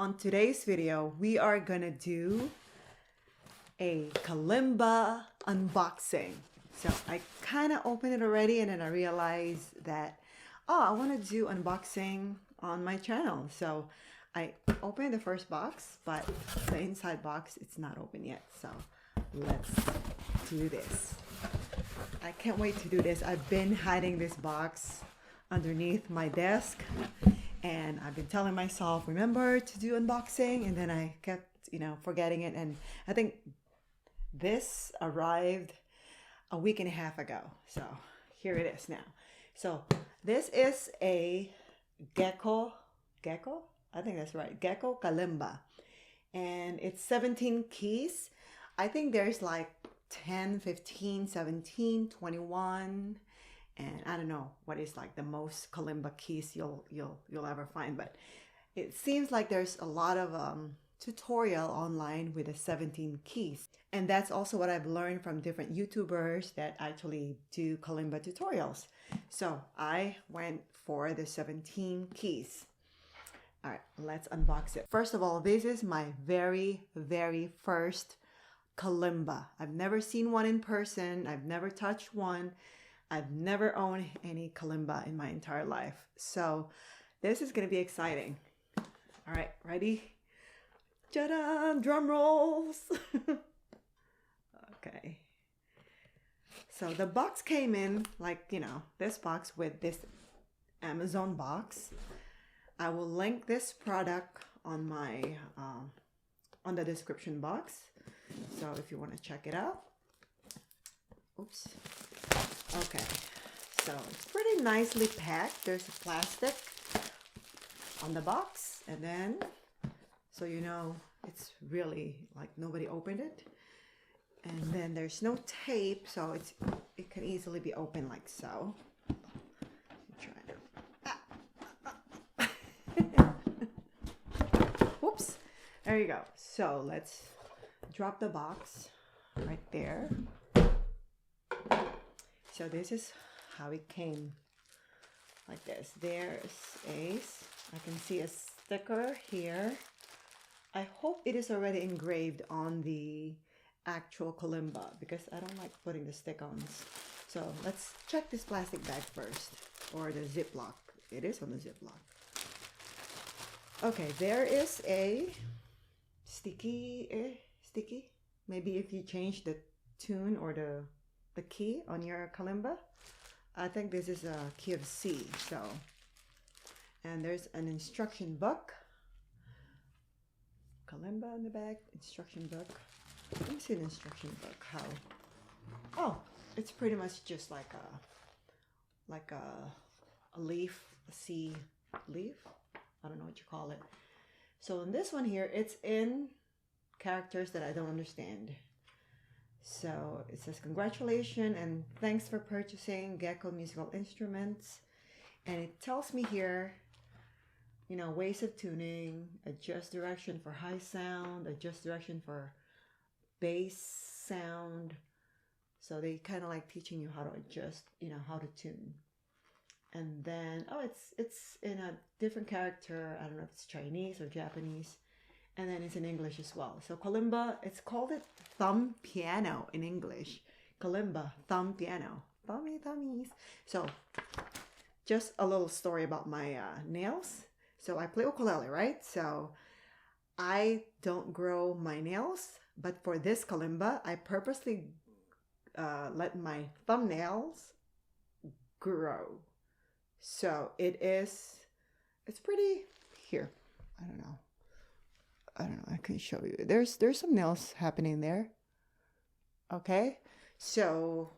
On today's video, we are gonna do a kalimba unboxing. So I kind of opened it already and then I realized that, oh, I want to do unboxing on my channel. So I opened the first box, but the inside box, it's not open yet. So let's do this. I can't wait to do this. I've been hiding this box underneath my desk and I've been telling myself, remember to do unboxing, and then I kept, forgetting it. And I think this arrived a week and a half ago. So here it is now. So this is a gecko, I think that's right, gecko kalimba. And it's 17 keys. I think there's like 10, 15, 17, 21. And I don't know what is like the most kalimba keys you'll ever find, but it seems like there's a lot of tutorial online with the 17 keys. And that's also what I've learned from different YouTubers that actually do kalimba tutorials. So I went for the 17 keys. All right, let's unbox it. First of all, this is my very first kalimba. I've never seen one in person. I've never touched one. I've never owned any kalimba in my entire life. So this is going to be exciting. All right, ready? Ta-da! Drum rolls. Okay. So the box came in like, this box with this Amazon box. I will link this product on my on the description box. So if you want to check it out. Oops. Okay, so it's pretty nicely packed. There's a plastic on the box, and then so it's really like nobody opened it. And then there's no tape, so it can easily be opened like so. Try to. Whoops! There you go. So let's drop the box right there. So this is how it came, like this. There's I can see a sticker here. I hope it is already engraved on the actual kalimba because I don't like putting the stick-ons. So let's check this plastic bag first, or the Ziploc. It is on the Ziploc. Okay, there is a sticky. Maybe if you change the tune or the key on your kalimba. I think this is a key of C. So, and there's an instruction book. Kalimba in the back, instruction book. Let me see the instruction book. How? Oh, it's pretty much just like a leaf, a C leaf. I don't know what you call it. So in this one here, it's in characters that I don't understand. So it says, congratulations and thanks for purchasing Gecko musical instruments. And it tells me here, ways of tuning, adjust direction for high sound, adjust direction for bass sound. So they kind of like teaching you how to adjust, how to tune. And then, it's in a different character. I don't know if it's Chinese or Japanese. And then it's in English as well. So kalimba, it's called it thumb piano in English. Kalimba, thumb piano. Thummies. So just a little story about my nails. So I play ukulele, right? So I don't grow my nails. But for this kalimba, I purposely let my thumbnails grow. So it's pretty, here, I don't know, I can show you. There's some nails happening there. Okay, so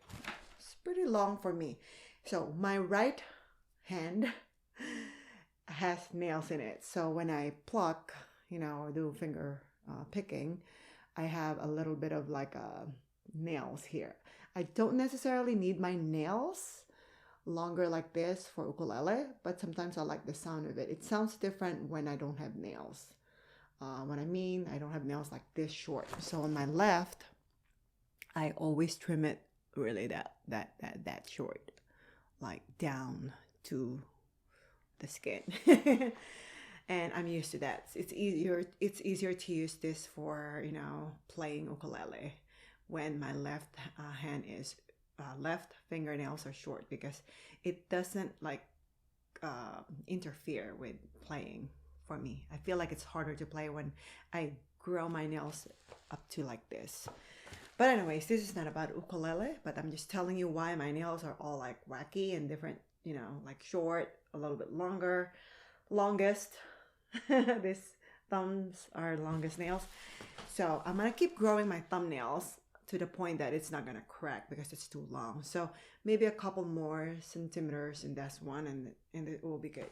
it's pretty long for me. So my right hand has nails in it. So when I pluck, or do finger picking, I have a little bit of like nails here. I don't necessarily need my nails longer like this for ukulele, but sometimes I like the sound of it. It sounds different when I don't have nails. What I mean, I don't have nails like this short. So on my left, I always trim it really that short, like down to the skin. and I'm used to that. It's easier. It's easier to use this for, you know, playing ukulele when my left hand is left fingernails are short, because it doesn't like interfere with playing for me. I feel like it's harder to play when I grow my nails up to like this. But anyways, this is not about ukulele, but I'm just telling you why my nails are all like wacky and different, you know, like short, a little bit longer, longest. These thumbs are longest nails. So I'm gonna keep growing my thumbnails to the point that it's not gonna crack because it's too long. So maybe a couple more centimeters in this one, and it will be good.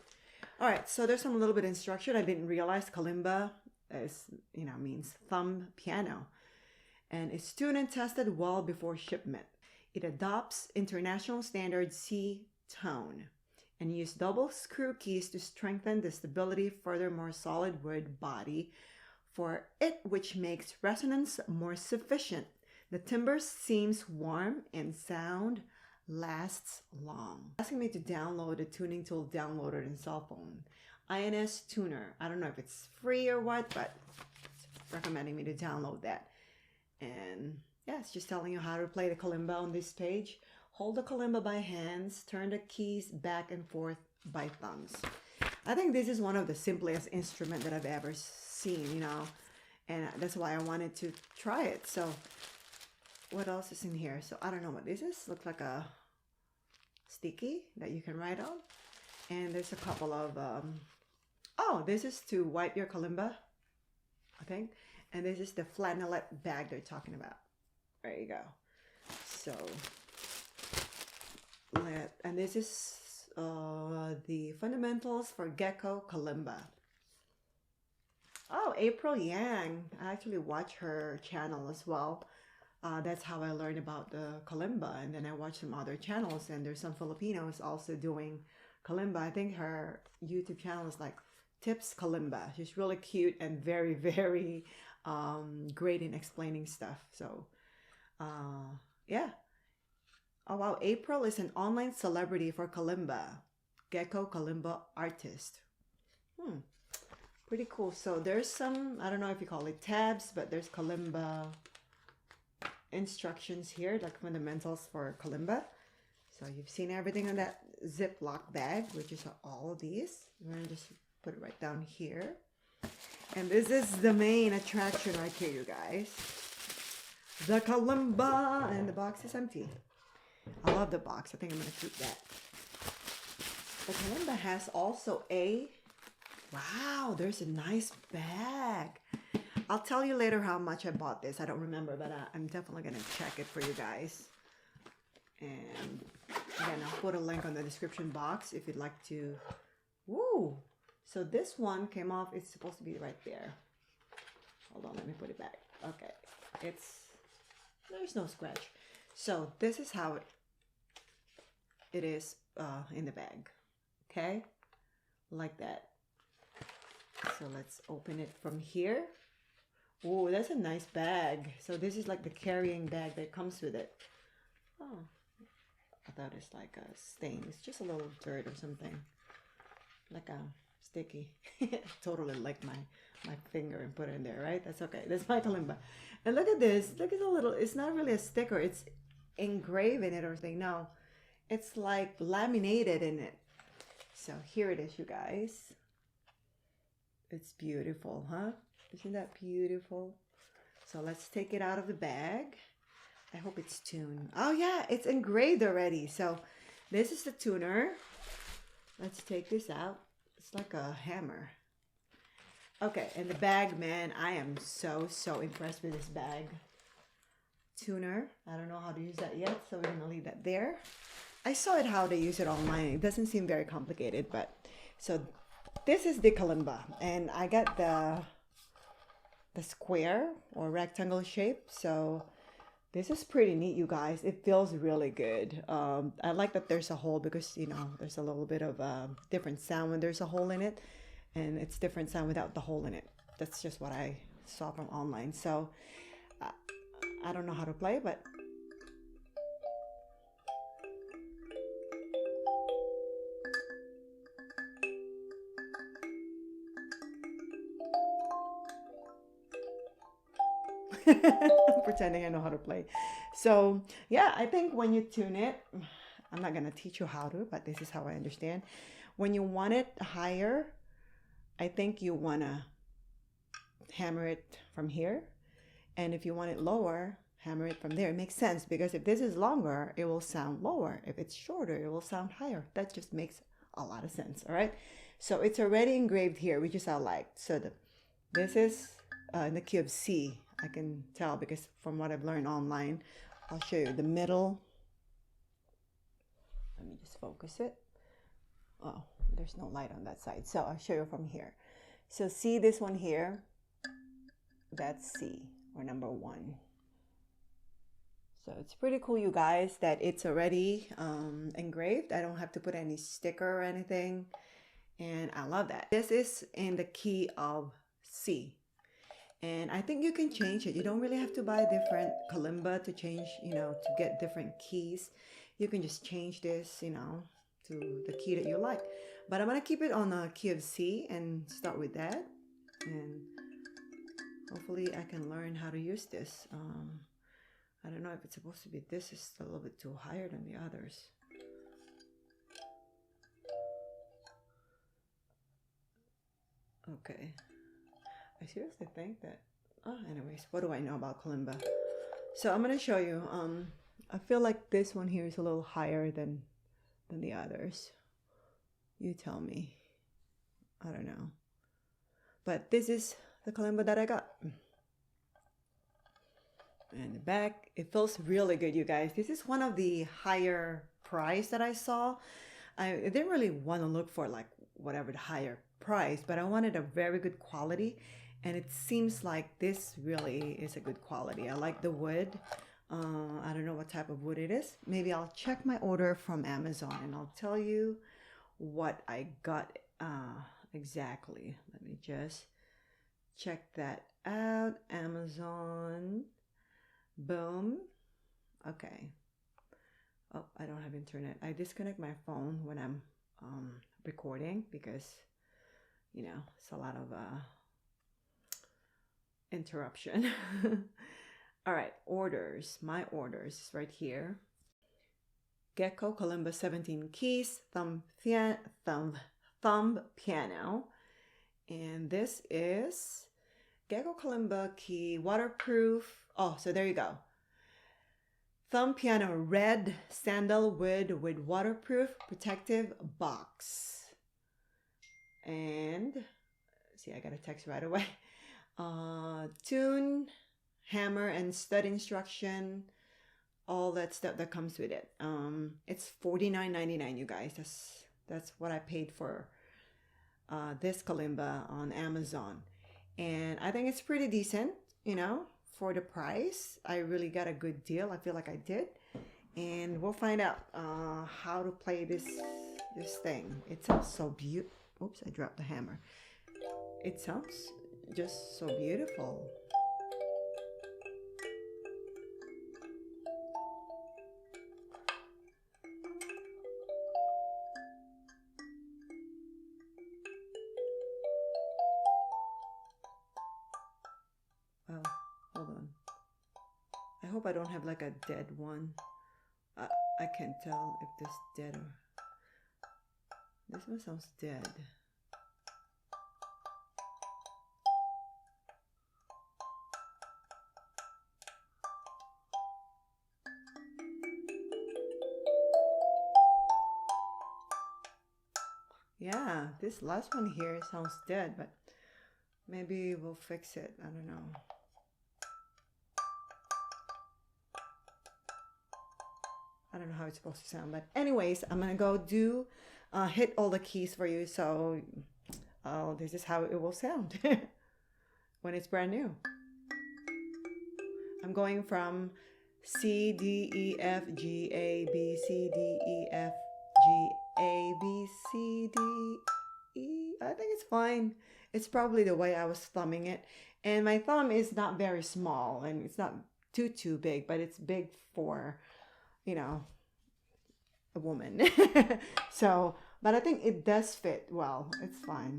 All right, so there's some little bit of instruction. I didn't realize kalimba is, you know, means thumb piano, and it's tuned and tested well before shipment. It adopts international standard C tone and use double screw keys to strengthen the stability, furthermore solid wood body for it, which makes resonance more sufficient. The timbre seems warm and sound lasts long. Asking me to download a tuning tool downloaded in cell phone. INS Tuner. I don't know if it's free or what, but it's recommending me to download that. And yeah, it's just telling you how to play the kalimba on this page. Hold the kalimba by hands, turn the keys back and forth by thumbs. I think this is one of the simplest instruments that I've ever seen, you know, and that's why I wanted to try it. So what else is in here? So I don't know what this is. Looks like a sticky that you can write on. And there's a couple of, oh, this is to wipe your kalimba, I think. And this is the flannelette bag they're talking about. There you go. So, and this is the fundamentals for Gecko Kalimba. Oh, April Yang. I actually watch her channel as well. That's how I learned about the kalimba, and then I watched some other channels, and there's some Filipinos also doing kalimba. I think her YouTube channel is like Tips Kalimba. She's really cute and very, very great in explaining stuff. So yeah. Oh wow, April is an online celebrity for kalimba. Gecko Kalimba artist. Pretty cool. So there's some, I don't know if you call it tabs, but there's kalimba instructions here, like fundamentals for kalimba. So you've seen everything on that Ziploc bag, which is all of these. I'm gonna just put it right down here. And this is the main attraction right here, you guys. The kalimba, and the box is empty. I love the box. I think I'm gonna keep that. The kalimba has also a, wow, there's a nice bag. I'll tell you later how much I bought this. I don't remember, but I'm definitely going to check it for you guys. And again, I'll put a link on the description box if you'd like to. Woo! So this one came off. It's supposed to be right there. Hold on, let me put it back. Okay. There's no scratch. So this is how it is in the bag. Okay? Like that. So let's open it from here. Oh, that's a nice bag. So this is like the carrying bag that comes with it. Oh, I thought it's like a stain. It's just a little dirt or something. Like a sticky. Totally like my finger and put it in there, right? That's okay. That's my kalimba. And look at this. Look at the little, it's not really a sticker. It's engraved in it or something. No, it's like laminated in it. So here it is, you guys. It's beautiful, huh? Isn't that beautiful? So let's take it out of the bag. I hope it's tuned. Oh yeah, it's engraved already. So this is the tuner. Let's take this out. It's like a hammer. Okay, and the bag, man, I am so impressed with this bag. Tuner. I don't know how to use that yet, so we're gonna leave that there. I saw it how they use it online. It doesn't seem very complicated, but so this is the kalimba, and I got the square or rectangle shape. So this is pretty neat, you guys. It feels really good. I like that there's a hole because, you know, there's a little bit of a different sound when there's a hole in it, and it's different sound without the hole in it. That's just what I saw from online. So I don't know how to play, but pretending I know how to play. So yeah, I think when you tune it, I'm not gonna teach you how to, but this is how I understand. When you want it higher, I think you wanna hammer it from here. And if you want it lower, hammer it from there. It makes sense because if this is longer, it will sound lower. If it's shorter, it will sound higher. That just makes a lot of sense, all right? So it's already engraved here, which is I like. So this is in the key of C. I can tell because from what I've learned online. I'll show you the middle. Let me just focus it. Oh, there's no light on that side. So I'll show you from here. So see this one here? That's C, or number 1. So it's pretty cool, you guys, that it's already engraved. I don't have to put any sticker or anything. And I love that. This is in the key of C. And I think you can change it. You don't really have to buy different kalimba to change, to get different keys. You can just change this, to the key that you like. But I'm going to keep it on the key of C and start with that. And hopefully I can learn how to use this. I don't know if it's supposed to be this. Is a little bit too higher than the others. Okay. I seriously think that, anyways, what do I know about kalimba? So I'm going to show you. I feel like this one here is a little higher than the others. You tell me. I don't know. But this is the kalimba that I got. And the back, it feels really good, you guys. This is one of the higher price that I saw. I didn't really want to look for like whatever the higher price, but I wanted a very good quality. And it seems like this really is a good quality. I like the wood. I don't know what type of wood it is. Maybe I'll check my order from Amazon and I'll tell you what I got exactly. Let me just check that out. Amazon. Boom. Okay. Oh, I don't have internet. I disconnect my phone when I'm recording because, it's a lot of interruption. All right, orders. My orders is right here. Gecko Kalimba 17 keys, thumb piano. And this is Gecko Kalimba key waterproof. Oh, so there you go. Thumb piano red sandalwood with waterproof protective box. And see, I got a text right away. Tune, hammer, and stud instruction. All that stuff that comes with it. It's $49.99, you guys. That's what I paid for this kalimba on Amazon. And I think it's pretty decent, for the price. I really got a good deal. I feel like I did. And we'll find out how to play this thing. It sounds so beautiful. Oops, I dropped the hammer. It sounds just so beautiful. Oh, hold on. I hope I don't have like a dead one. I can't tell if this dead or... This one sounds dead. Yeah, this last one here sounds dead, but maybe we'll fix it. I don't know. I don't know how it's supposed to sound, but anyways, I'm gonna go do hit all the keys for you. So this is how it will sound when it's brand new. I'm going from C, D, E, F, G, A, B, C, D, E, F, G, A, B, C, D, E. I think it's fine. It's probably the way I was thumbing it. And my thumb is not very small and it's not too big, but it's big for, a woman. So, but I think it does fit well. It's fine.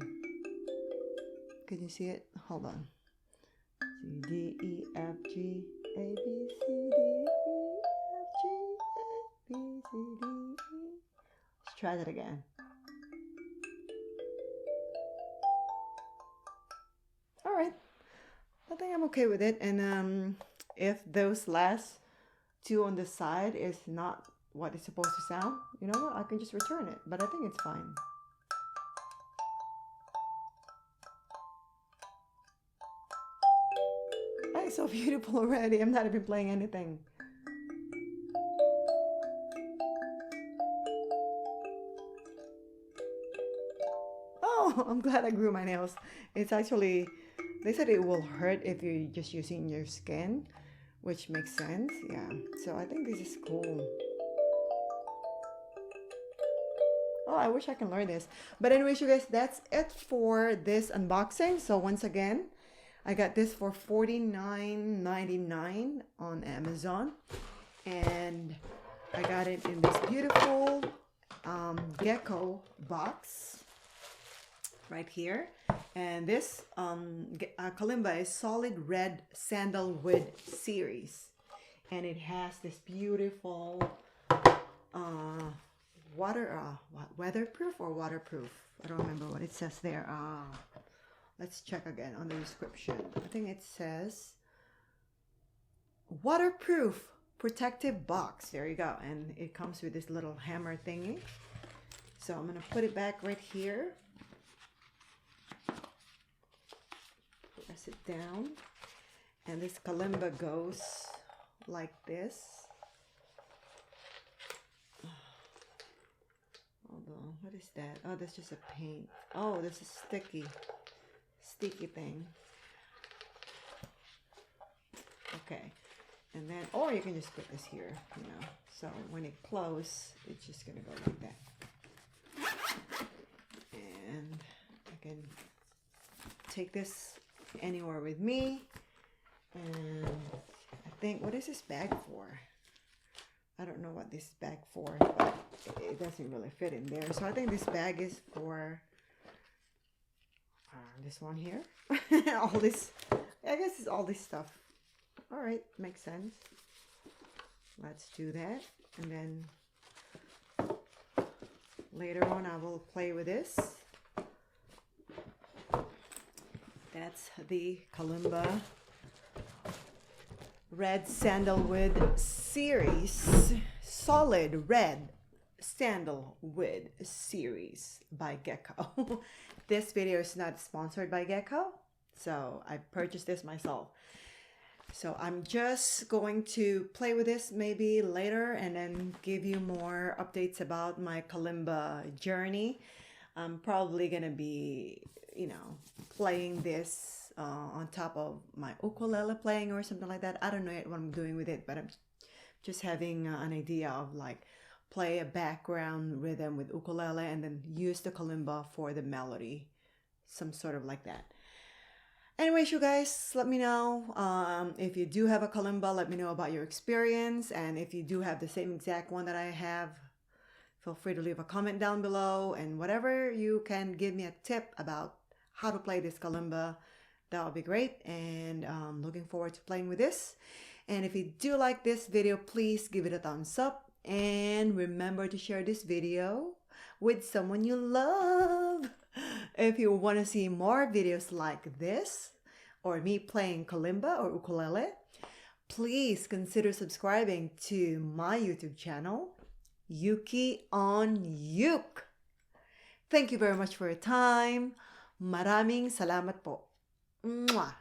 Can you see it? Hold on. C, D, E, F, G, A, B, C, D, E, F, G, A, B, C, D, E. Let's try that again. All right. I think I'm okay with it. And if those last two on the side is not what it's supposed to sound, you know what? I can just return it. But I think it's fine. Oh, it's so beautiful already. I'm not even playing anything. Oh, I'm glad I grew my nails. It's actually, they said it will hurt if you're just using your skin, which makes sense. Yeah, so I think this is cool. Oh, I wish I can learn this. But anyways, you guys, that's it for this unboxing. So once again, I got this for $49.99 on Amazon. And I got it in this beautiful gecko box right here. And this kalimba is solid red sandalwood series. And it has this beautiful weatherproof or waterproof. I don't remember what it says there. Let's check again on the description. I think it says waterproof protective box. There you go. And it comes with this little hammer thingy. So I'm gonna put it back right here. Press it down. And this kalimba goes like this. Hold on, what is that? Oh, that's just a paint. Oh, this is sticky thing. Okay, and then, or you can just put this here, you know, so when it closes, it's just gonna go like that. And I can take this anywhere with me. And I think, what is this bag for? I don't know what this bag for, but it doesn't really fit in there. So I think this bag is for this one here. All this, I guess it's all this stuff. All right, makes sense. Let's do that. And then later on I will play with this. That's the kalimba red sandalwood series, solid red sandalwood series by Gecko. This video is not sponsored by Gecko, so I purchased this myself. So I'm just going to play with this maybe later and then give you more updates about my kalimba journey. I'm probably gonna be, you know, playing this on top of my ukulele playing or something like that. I don't know yet what I'm doing with it, but I'm just having an idea of like play a background rhythm with ukulele and then use the kalimba for the melody, some sort of like that. Anyways, you guys, let me know if you do have a kalimba. Let me know about your experience, and if you do have the same exact one that I have, feel free to leave a comment down below, and whatever you can give me a tip about how to play this kalimba, that would be great. And looking forward to playing with this. And if you do like this video, please give it a thumbs up, and remember to share this video with someone you love. If you want to see more videos like this, or me playing kalimba or ukulele, please consider subscribing to my YouTube channel, Yuki On Uke. Thank you very much for your time. Maraming salamat po. Mwah!